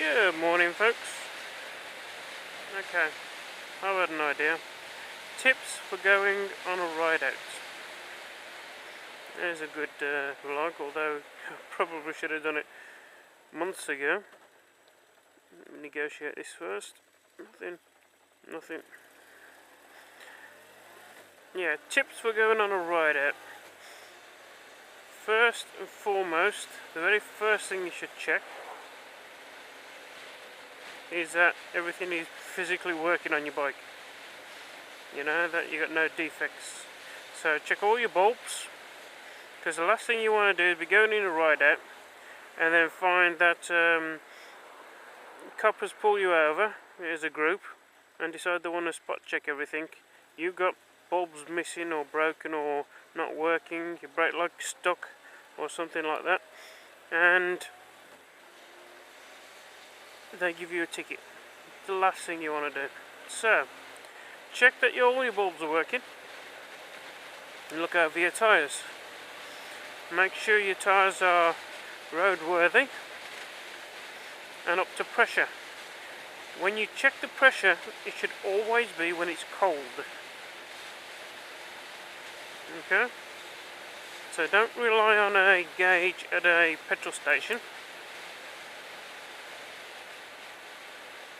Good morning, folks. Okay, I've had an idea. Tips for going on a ride out. There's a good vlog, although I probably should have done it months ago. Let me negotiate this first. Nothing. Yeah, tips for going on a ride out. First and foremost, the very first thing you should check is that everything is physically working on your bike. You know, that you got no defects. So check all your bulbs, because the last thing you want to do is be going in a ride out and then find that coppers pull you over as a group and decide they want to spot check everything. You've got bulbs missing or broken or not working, your brake light's stuck or something like that, and they give you a ticket. It's the last thing you want to do. So check that all your bulbs are working and look over your tyres. Make sure your tyres are roadworthy and up to pressure. When you check the pressure, it should always be when it's cold. Okay? So don't rely on a gauge at a petrol station,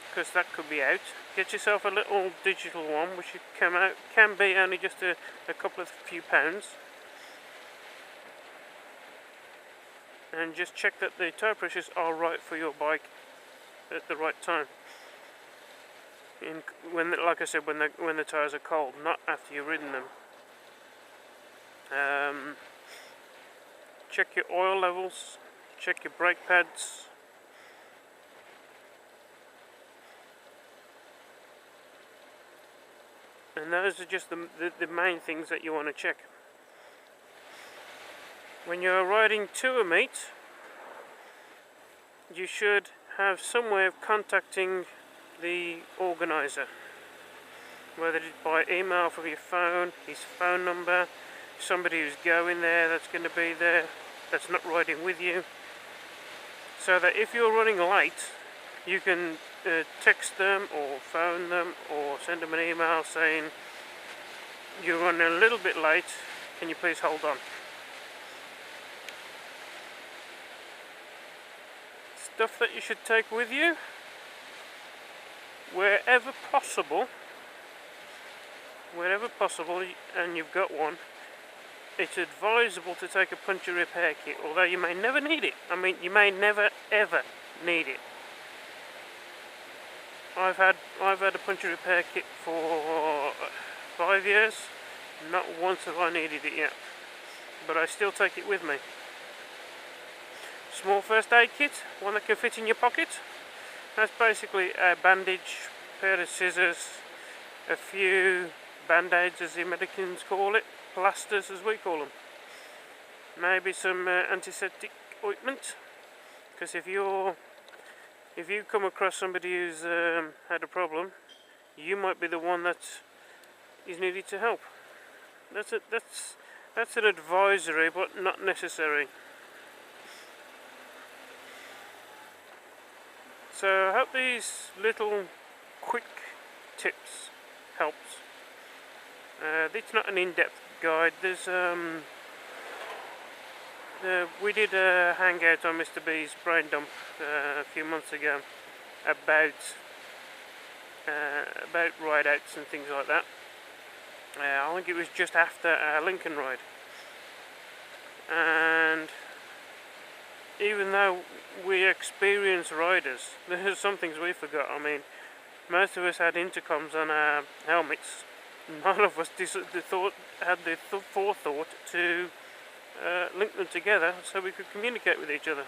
because that could be out. Get yourself a little digital one, which can be only just a couple of few pounds, and just check that the tyre pressures are right for your bike at the right time. Like I said, when the tyres are cold, not after you've ridden them. Check your oil levels, check your brake pads. And those are just the main things that you want to check. When you're riding to a meet, you should have some way of contacting the organiser, whether it's by email from your phone, his phone number, somebody who's going there that's going to be there, that's not riding with you, so that if you're running late, you can text them or phone them or send them an email saying you're running a little bit late, can you please hold on. Stuff that you should take with you, wherever possible, and you've got one, it's advisable to take a puncture repair kit, although you may never need it. I mean, you may never ever need it. I've had a puncture repair kit for 5 years. Not once have I needed it yet, but I still take it with me. Small first aid kit, one that can fit in your pocket. That's basically a bandage, pair of scissors, a few band-aids as the Americans call it, plasters as we call them. Maybe some antiseptic ointment, because if you come across somebody who's had a problem, you might be the one that is needed to help. That's an advisory, but not necessary. So I hope these little quick tips helps. It's not an in-depth guide. There's we did a hangout on Mr. B's brain dump a few months ago about ride outs and things like that. I think it was just after our Lincoln ride, and even though we experienced riders, there's some things we forgot. I mean, most of us had intercoms on our helmets. None of us had the forethought to link them together so we could communicate with each other.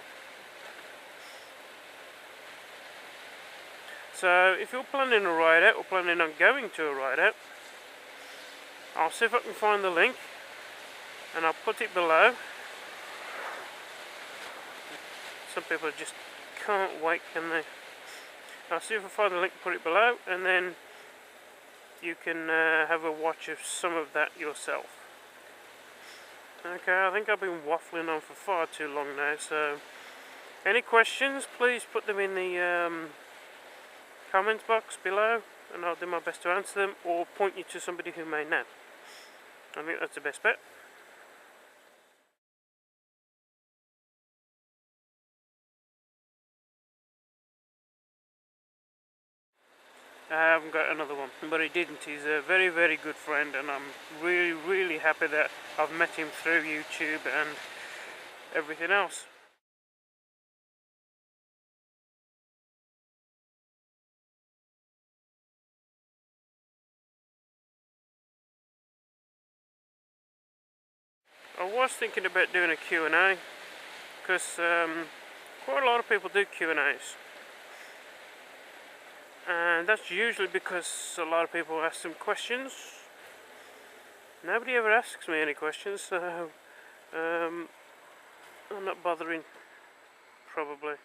So if you're planning a ride out or planning on going to a ride out, I'll see if I can find the link and I'll put it below. Some people just can't wait, can they? I'll see if I find the link, put it below, and then you can have a watch of some of that yourself. Okay, I think I've been waffling on for far too long now, so Any questions, please put them in the comments box below, and I'll do my best to answer them, or point you to somebody who may know. I think that's the best bet. I haven't got another one, but he didn't. He's a very, very good friend, and I'm really, really happy that I've met him through YouTube and everything else. I was thinking about doing a Q&A, because quite a lot of people do Q&As. And that's usually because a lot of people ask them questions. Nobody ever asks me any questions, so I'm not bothering, probably.